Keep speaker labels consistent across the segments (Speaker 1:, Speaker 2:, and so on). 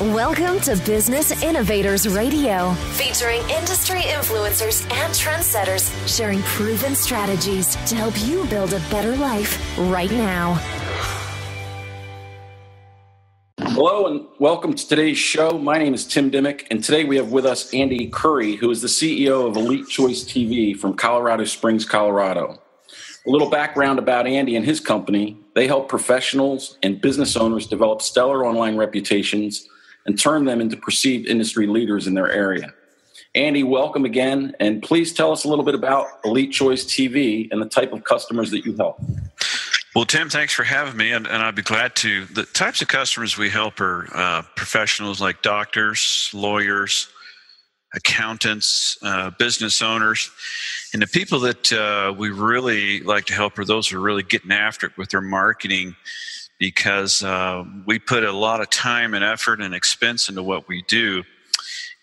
Speaker 1: Welcome to Business Innovators Radio, featuring industry influencers and trendsetters sharing proven strategies to help you build a better life right now.
Speaker 2: Hello and welcome to today's show. My name is Tim Dimmick, and today we have with us Andy Curry, who is the CEO of Elite Choice TV from Colorado Springs, Colorado. A little background about Andy and his company: they help professionals and business owners develop stellar online reputations and turn them into perceived industry leaders in their area. Andy, welcome again, and please tell us a little bit about Elite Choice TV and the type of customers that you help.
Speaker 3: Well, Tim, thanks for having me, and I'd be glad to. The types of customers we help are professionals like doctors, lawyers, accountants, business owners. And the people that we really like to help are those who are really getting after it with their marketing, because we put a lot of time and effort and expense into what we do.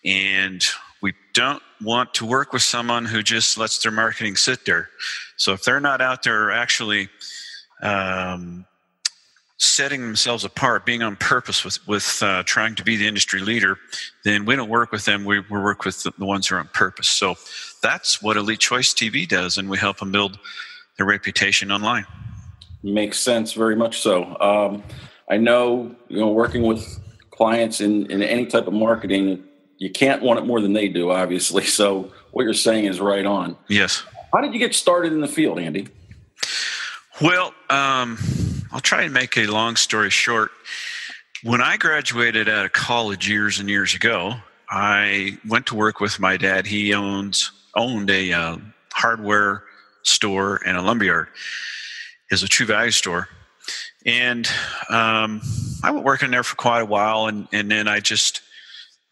Speaker 3: And we don't want to work with someone who just lets their marketing sit there. So if they're not out there actually setting themselves apart, being on purpose with trying to be the industry leader, then we don't work with them. We work with the ones who are on purpose. So that's what Elite Choice TV does, and we help them build their reputation online.
Speaker 2: Makes sense, very much so. I know, working with clients in any type of marketing, you can't want it more than they do, obviously. So what you're saying is right on.
Speaker 3: Yes.
Speaker 2: How did you get started in the field, Andy?
Speaker 3: Well, I'll try and make a long story short. When I graduated out of college years and years ago, I went to work with my dad. He owned a hardware store and a lumberyard. Is a True Value store. And I went working there for quite a while, and then I just,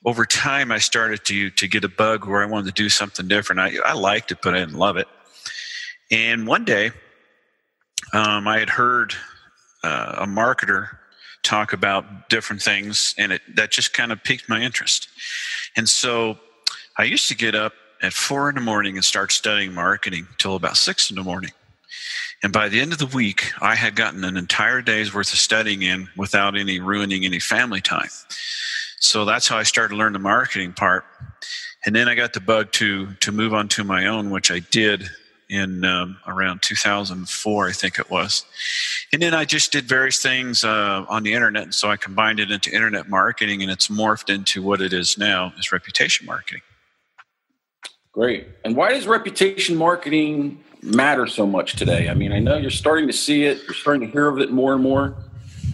Speaker 3: over time, I started to get a bug where I wanted to do something different. I liked it, but I didn't love it. And one day, I had heard a marketer talk about different things, and that just kind of piqued my interest. And so I used to get up at 4 a.m. and start studying marketing till about 6 a.m. And by the end of the week, I had gotten an entire day's worth of studying in without ruining any family time. So that's how I started to learn the marketing part. And then I got the bug to move on to my own, which I did in around 2004, I think it was. And then I just did various things on the internet. And so I combined it into internet marketing, and it's morphed into what it is now, is reputation marketing.
Speaker 2: Great. And why does reputation marketing matter so much today? I mean, I know you're starting to see it, you're starting to hear of it more and more,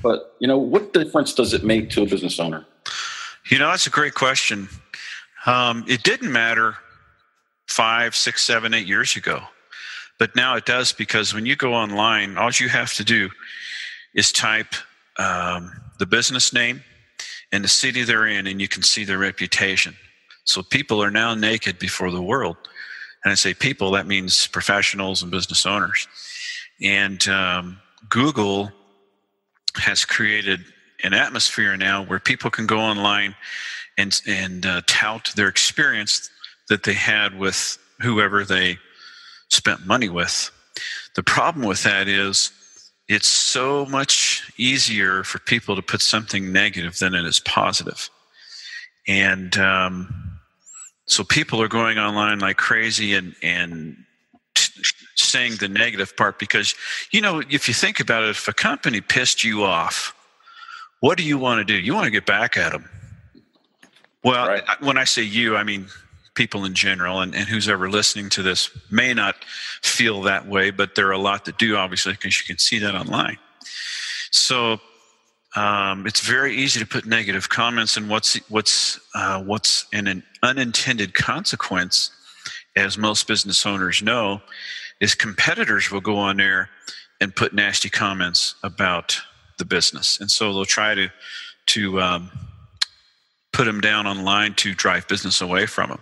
Speaker 2: but what difference does it make to a business owner?
Speaker 3: That's a great question. It didn't matter 5, 6, 7, 8 years ago, but now it does, because when you go online, all you have to do is type the business name and the city they're in, and you can see their reputation. So people are now naked before the world. And I say people, that means professionals and business owners. And Google has created an atmosphere now where people can go online and tout their experience that they had with whoever they spent money with. The problem with that is it's so much easier for people to put something negative than it is positive. And so people are going online like crazy and saying the negative part, because, if you think about it, if a company pissed you off, what do you want to do? You want to get back at them. Well, right. When I say you, I mean people in general, and who's ever listening to this may not feel that way, but there are a lot that do, obviously, because you can see that online. So it's very easy to put negative comments, and what's an unintended consequence, as most business owners know, is competitors will go on there and put nasty comments about the business, and so they'll try to put them down online to drive business away from them.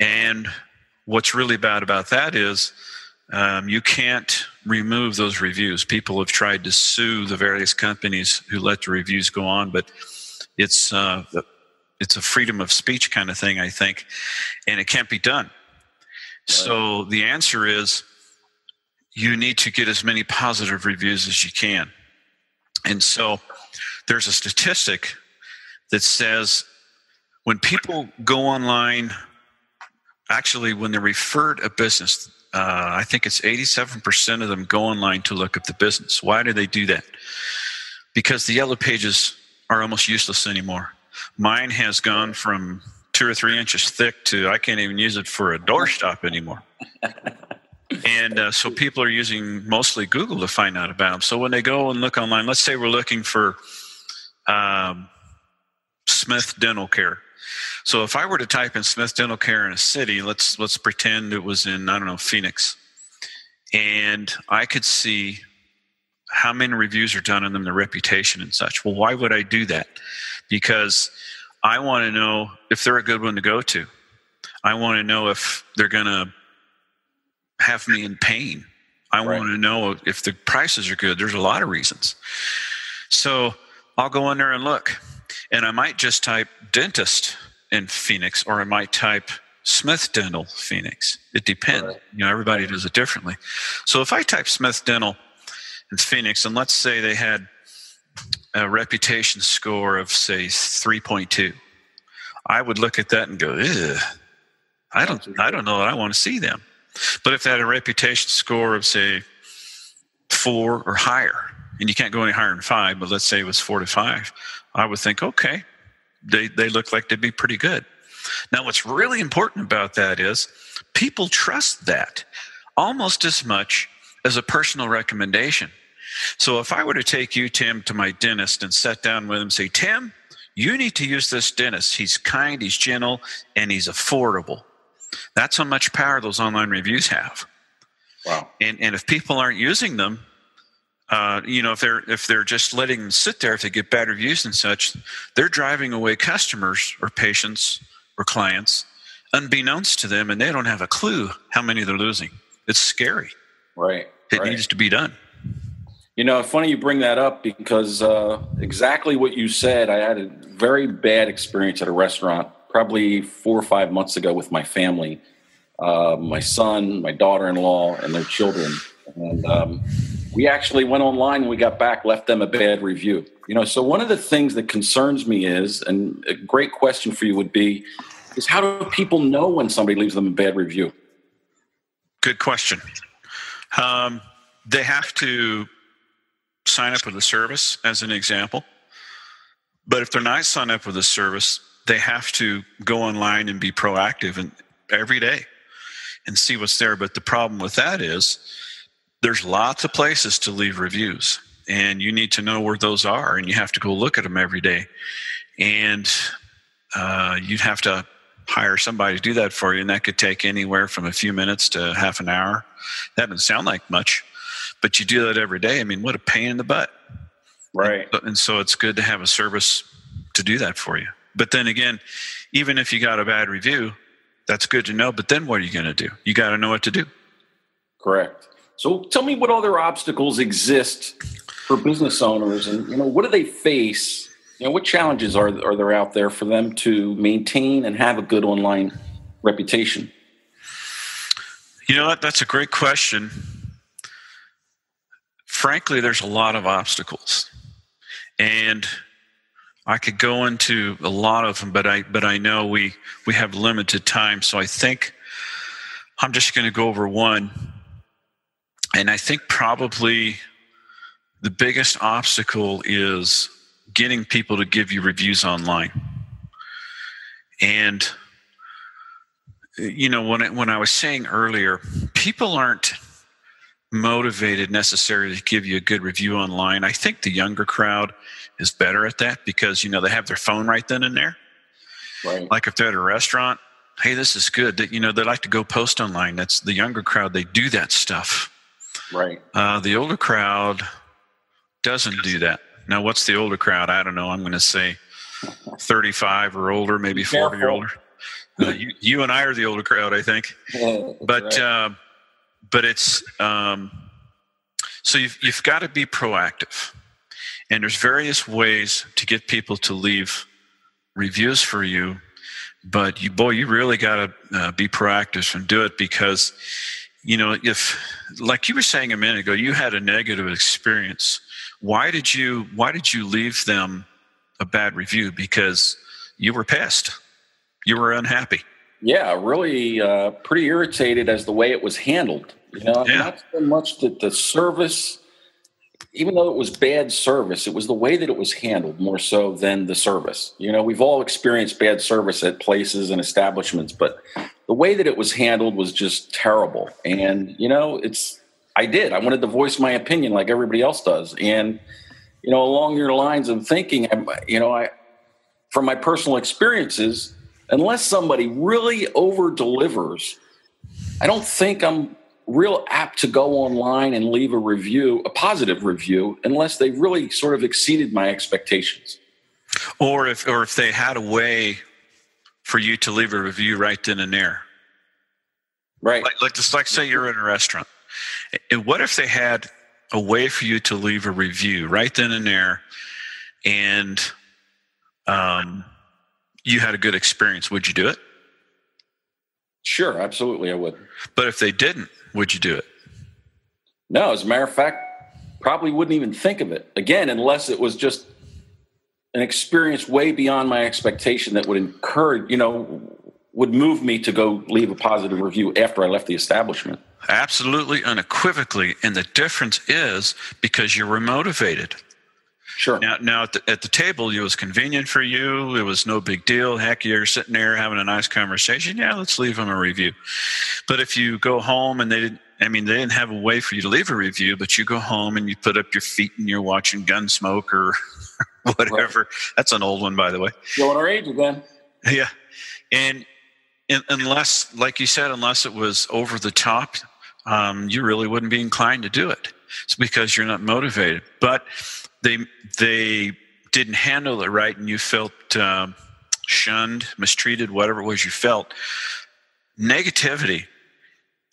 Speaker 3: And what's really bad about that is you can't remove those reviews. People have tried to sue the various companies who let the reviews go on, but it's a freedom of speech kind of thing, I think, and it can't be done. Right. So the answer is you need to get as many positive reviews as you can. And so there's a statistic that says when people go online, actually when they refer to a business, I think it's 87% of them go online to look up the business. Why do they do that? Because the yellow pages are almost useless anymore. Mine has gone from 2 or 3 inches thick to I can't even use it for a doorstop anymore. And so people are using mostly Google to find out about them. So when they go and look online, let's say we're looking for Smith Dental Care. So if I were to type in Smith Dental Care in a city, let's pretend it was in, I don't know, Phoenix, and I could see how many reviews are done on them, the reputation and such. Well, why would I do that? Because I want to know if they're a good one to go to. I want to know if they're going to have me in pain. I want to know if the prices are good. There's a lot of reasons. So I'll go in there and look, and I might just type dentist in Phoenix, or I might type Smith Dental Phoenix. It depends. Right. You know, everybody does it differently. So if I type Smith Dental in Phoenix, and let's say they had a reputation score of, say, 3.2, I would look at that and go, ugh, I don't know that I want to see them. But if they had a reputation score of, say, 4 or higher, and you can't go any higher than 5, but let's say it was 4 to 5, I would think, okay, they look like they'd be pretty good. Now, what's really important about that is people trust that almost as much as a personal recommendation. So if I were to take you, Tim, to my dentist and sit down with him and say, Tim, you need to use this dentist. He's kind, he's gentle, and he's affordable. That's how much power those online reviews have. Wow. And if people aren't using them, if they're just letting them sit there, if they get bad reviews and such, they're driving away customers or patients or clients unbeknownst to them, and they don't have a clue how many they're losing. It's scary.
Speaker 2: Right.
Speaker 3: It needs to be done.
Speaker 2: You know, funny you bring that up because exactly what you said. I had a very bad experience at a restaurant probably 4 or 5 months ago with my family, my son, my daughter-in-law, and their children. And we actually went online when we got back, left them a bad review. You know, so one of the things that concerns me is, and a great question for you would be, is how do people know when somebody leaves them a bad review?
Speaker 3: Good question. They have to sign up with the service, as an example. But if they're not signed up with the service, they have to go online and be proactive and every day and see what's there. But the problem with that is there's lots of places to leave reviews, and you need to know where those are, and you have to go look at them every day. And you'd have to hire somebody to do that for you, and that could take anywhere from a few minutes to half an hour. That doesn't sound like much, but you do that every day. I mean, what a pain in the butt.
Speaker 2: Right.
Speaker 3: And so it's good to have a service to do that for you. But then again, even if you got a bad review, that's good to know. But then what are you going to do? You got to know what to do.
Speaker 2: Correct. So tell me what other obstacles exist for business owners, and what do they face? What challenges are there out there for them to maintain and have a good online reputation?
Speaker 3: You know what? That's a great question. Frankly, there's a lot of obstacles, and I could go into a lot of them, but I know we have limited time, so I think I'm just going to go over one. And I think probably the biggest obstacle is getting people to give you reviews online. And when I was saying earlier, people aren't motivated necessarily to give you a good review online. I think the younger crowd is better at that because, they have their phone right then and there.
Speaker 2: Right.
Speaker 3: Like if they're at a restaurant, hey, this is good. They like to go post online. That's the younger crowd. They do that stuff.
Speaker 2: Right.
Speaker 3: The older crowd doesn't do that. Now, what's the older crowd? I don't know. I'm going to say 35 or older, maybe 40 or older. You and I are the older crowd, I think. But right. But it's so you've got to be proactive, and there's various ways to get people to leave reviews for you. But you really got to be proactive and do it because if, like you were saying a minute ago, you had a negative experience. Why did you leave them a bad review because you were pissed. You were unhappy.
Speaker 2: Yeah, really pretty irritated as the way it was handled. Not so much that the service, even though it was bad service, it was the way that it was handled more so than the service. We've all experienced bad service at places and establishments, but the way that it was handled was just terrible. And, I wanted to voice my opinion like everybody else does. And, along your lines of thinking, from my personal experiences, unless somebody really over delivers, I don't think I'm real apt to go online and leave a positive review, unless they really sort of exceeded my expectations.
Speaker 3: Or if they had a way for you to leave a review right then and there.
Speaker 2: Right.
Speaker 3: Like say you're in a restaurant. And what if they had a way for you to leave a review right then and there, and you had a good experience? Would you do it?
Speaker 2: Sure, absolutely I would.
Speaker 3: But if they didn't, would you do it?
Speaker 2: No, as a matter of fact, probably wouldn't even think of it. Again, unless it was just an experience way beyond my expectation that would encourage, would move me to go leave a positive review after I left the establishment.
Speaker 3: Absolutely, unequivocally. And the difference is because you were motivated.
Speaker 2: Sure.
Speaker 3: Now at the table, it was convenient for you. It was no big deal. Heck, you're sitting there having a nice conversation. Yeah, let's leave them a review. But if you go home and they didn't have a way for you to leave a review, but you go home and you put up your feet and you're watching Gunsmoke or whatever. Right. That's an old one, by the way.
Speaker 2: Showing our age again.
Speaker 3: Yeah. And unless, like you said, unless it was over the top, you really wouldn't be inclined to do it. It's because you're not motivated. But they didn't handle it right, and you felt shunned, mistreated, whatever it was you felt. Negativity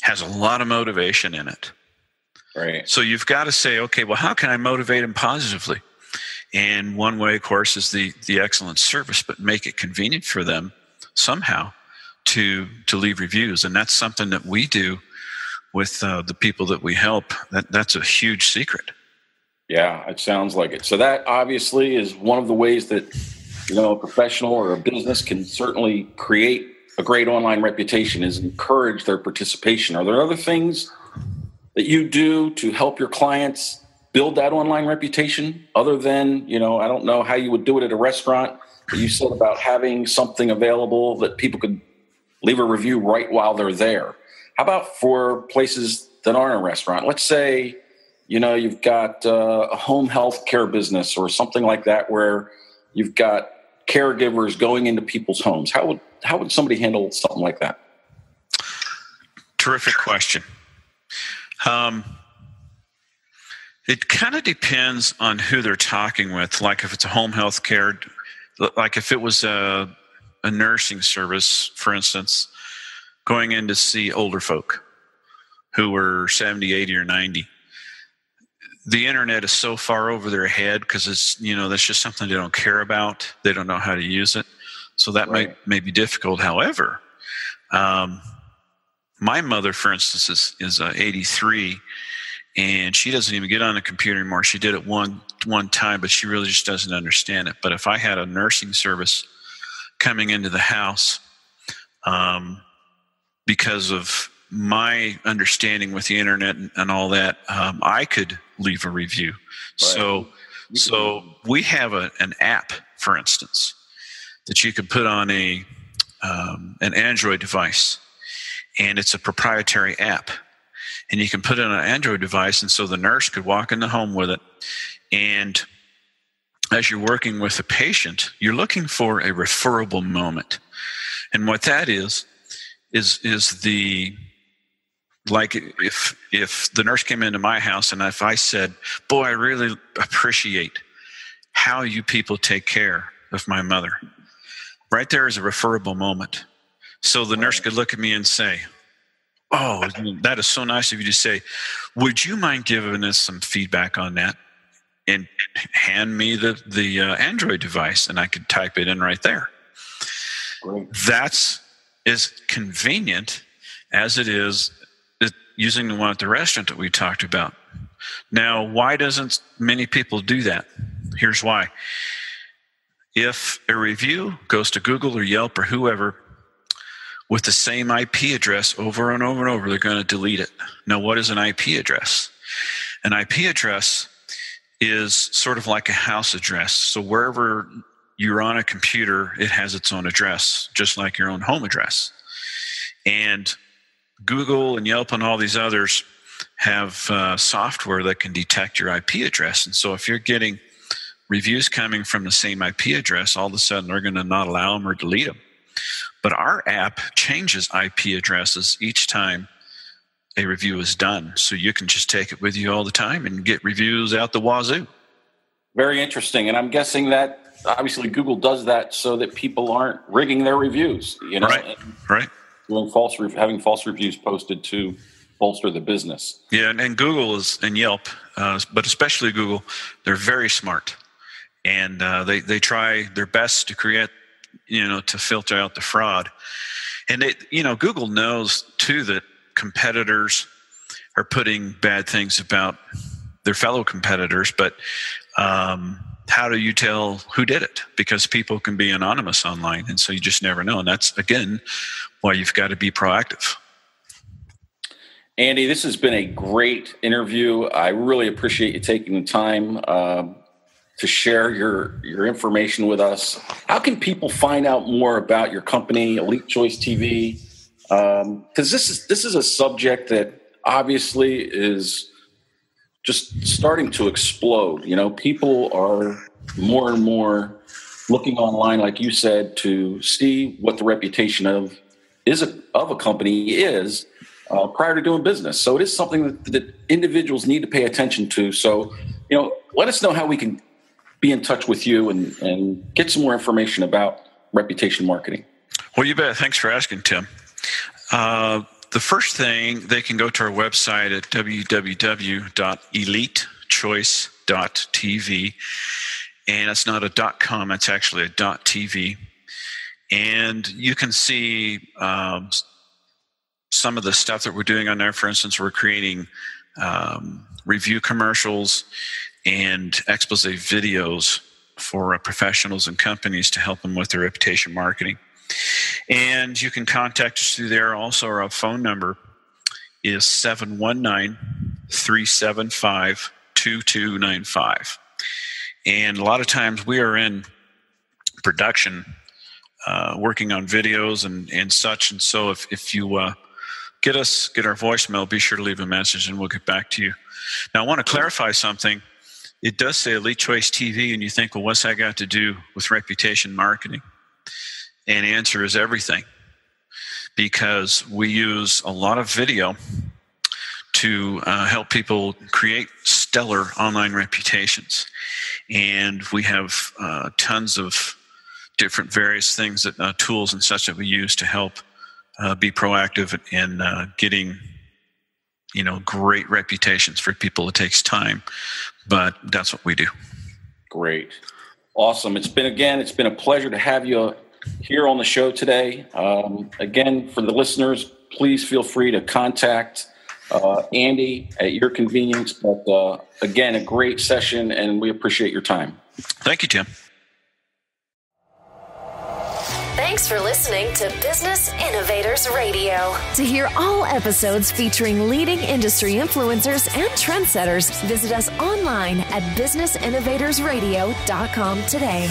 Speaker 3: has a lot of motivation in it.
Speaker 2: Right.
Speaker 3: So you've got to say, okay, well, how can I motivate them positively? And one way, of course, is the excellent service, but make it convenient for them somehow to leave reviews. And that's something that we do with the people that we help. That's a huge secret.
Speaker 2: Yeah, it sounds like it. So that obviously is one of the ways that, a professional or a business can certainly create a great online reputation, is encourage their participation. Are there other things that you do to help your clients build that online reputation other than, I don't know how you would do it at a restaurant, but you said about having something available that people could leave a review right while they're there. How about for places that aren't a restaurant? Let's say, you've got a home health care business or something like that, where you've got caregivers going into people's homes. How would somebody handle something like that?
Speaker 3: Terrific question. It kind of depends on who they're talking with. Like if it's a home health care, like if it was a nursing service, for instance, going in to see older folk who were 70, 80, or 90. The internet is so far over their head because it's, that's just something they don't care about. They don't know how to use it. So that may be difficult. However, my mother, for instance, is 83, and she doesn't even get on the computer anymore. She did it one time, but she really just doesn't understand it. But if I had a nursing service coming into the house, because of my understanding with the internet and all that, I could leave a review. Right. So we have an app, for instance, that you can put on an Android device, and it's a proprietary app. And you can put it on an Android device, and so the nurse could walk in the home with it. And as you're working with a patient, you're looking for a referable moment. And what that is the, like if the nurse came into my house and if I said, boy, I really appreciate how you people take care of my mother. Right there is a referable moment. So the nurse could look at me and say, oh, that is so nice of you to say. Would you mind giving us some feedback on that? And hand me the Android device, and I could type it in right there.
Speaker 2: Great.
Speaker 3: That's as convenient as it is using the one at the restaurant that we talked about. Now, why doesn't many people do that? Here's why. if a review goes to Google or Yelp or whoever with the same IP address over and over and over, they're going to delete it. Now, what is an IP address? An IP address is sort of like a house address. So wherever you're on a computer, it has its own address, just like your own home address. And Google and Yelp and all these others have software that can detect your IP address. And so if you're getting reviews coming from the same IP address, all of a sudden they're going to not allow them or delete them. But our app changes IP addresses each time a review is done. So you can just take it with you all the time and get reviews out the wazoo.
Speaker 2: Very interesting. And I'm guessing that obviously Google does that so that people aren't rigging their reviews, you know,
Speaker 3: right.
Speaker 2: Doing having false reviews posted to bolster the business.
Speaker 3: Yeah. And Google and Yelp, but especially Google, they're very smart. And they try their best to create, to filter out the fraud. And Google knows too that competitors are putting bad things about their fellow competitors, but how do you tell who did it? Because people can be anonymous online, and so you just never know. And that's, again, why you've got to be proactive.
Speaker 2: Andy, this has been a great interview. I really appreciate you taking the time to share your information with us. How can people find out more about your company, Elite Choice TV? Because this is a subject that obviously is just starting to explode. People are more and more looking online, like you said, to see what the reputation of a company is prior to doing business. So it is something that individuals need to pay attention to. So, let us know how we can be in touch with you and get some more information about reputation marketing.
Speaker 3: Well, you bet. Thanks for asking, Tim. The first thing, they can go to our website at www.elitechoice.tv. And it's not a .com, it's actually a .tv. And you can see some of the stuff that we're doing on there. For instance, we're creating review commercials and expose videos for professionals and companies to help them with their reputation marketing. And you can contact us through there. Also, our phone number is 719-375-2295. And a lot of times we are in production working on videos and such. And so if you get our voicemail, be sure to leave a message and we'll get back to you. Now, I want to clarify something. It does say Elite Choice TV, and you think, well, what's that got to do with reputation marketing? And the answer is everything, because we use a lot of video to help people create stellar online reputations. And we have tons of different various things, that tools and such that we use to help be proactive in getting great reputations for people. It takes time, but that's what we do.
Speaker 2: Great. Awesome. It's been a pleasure to have you here on the show today. Again, for the listeners, please feel free to contact Andy at your convenience. But again, a great session, and we appreciate your time.
Speaker 3: Thank you, Tim.
Speaker 1: Thanks for listening to Business Innovators Radio. To hear all episodes featuring leading industry influencers and trendsetters, visit us online at businessinnovatorsradio.com today.